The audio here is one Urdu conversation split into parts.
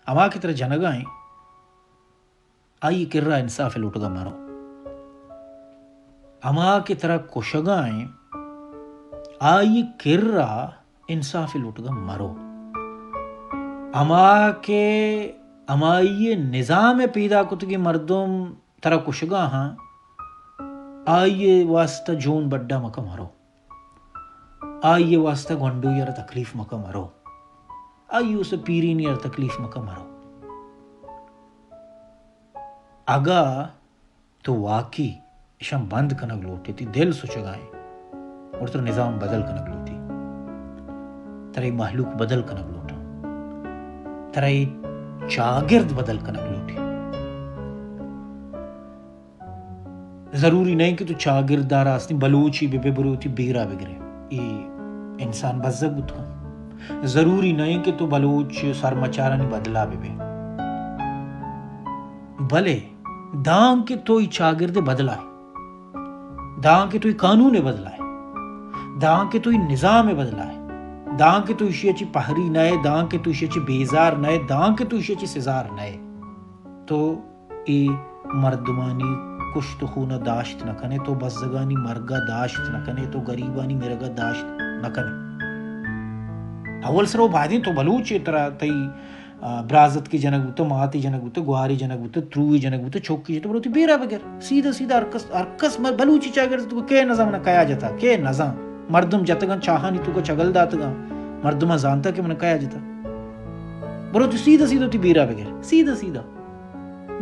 اما کی طرح جنگائیں آئی کرا انصاف لوٹگا مرو، اما کی طرح کشگائیں آئی کرا انصاف لوٹگا مرو، اما کے امائی نظام پیدا کتگی مردم ترا کشگا ہاں آئیے واسطہ جون بڈا مکہ مرو، آئیے واسطہ گنڈو یار تکلیف مکہ مرو، آئیے اسے پیرین یار تکلیف مکہ مرو۔ اگا تو واقعی شم بند کنگ لوٹی تھی دل سوچگائیں اور تو نظام بدل کنگ لوٹی، ترائی محلوق بدل کنگ لوٹا، ترائی چاگرد بدل کنگ لوٹی۔ ضروری نہیں کہ تو چاگرد دار آسنی بلوچی بے بروتی بیرا بگرے، یہ انسان بزگ بود کن، ضروری نہیں کہ تو بلوچ سرمچارہ نہیں بدلا بے بلے دان کے توی چاگرد بدلا ہے، دان کے توی قانون بدلا ہے، دان کے توی نظام بدلا ہے، دان کے توی شیچی پہری نئے، دان کے توی شیچی بیزار نئے، دان کے توی شیچی سزار نئے، تو ای مردمانی کشت خونہ داشت نہ کنے، تو بزدگانی مرگا داشت نہ کنے، تو گریبانی مرگا داشت نہ کنے۔ اول سرو بعدین تو بلوچ طرح تی برازت کی جنگ بوتا، ماتی جنگ بوتا، گواری جنگ بوتا، تروی جنگ بوتا، چوکی جتا بروتی بیرا بگر سیدھا سیدھا ارکس بلوچی چاگر تو کے نظام نہ کیا جتا، کے نظام مردم جتگان چاہانی تو کو چگل داتگان مردمہ زانتا کہ من کیا جتا بروتی سیدھا سیدھا تی بیرا بگر سیدھا سیدھا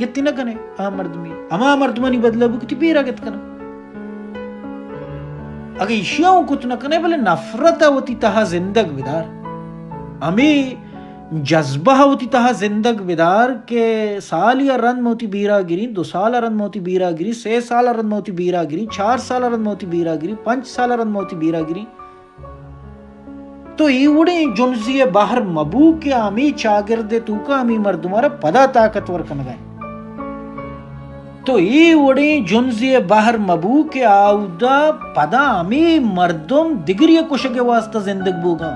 گتی نہ کنے مردمی اما مردمانی بدلا بو کتی بیرا گت کنا۔ اگر اشیاؤں کت نہ کنے بلے نفرت ہوتی تہا زندگ بدار، امی جذبہ ہوتی تہا زندگ بدار کہ سال یا رن موتی بیرا گری، 2 سال رن موتی بیرا گری، 6 سال رن موتی بیرا گری، 4 سال رن موتی بیرا گری، 5 سال رن موتی بیرا گری، تو ایوڑے جنزی باہر مبو کے آمی چاگرد تو کا آمی مردمارا پدا طاقتور کنگائیں، تو ایوڑے جنزی باہر مبو کے آودا پدا آمی مردم دگری کشگے واسطہ زندگ بوگا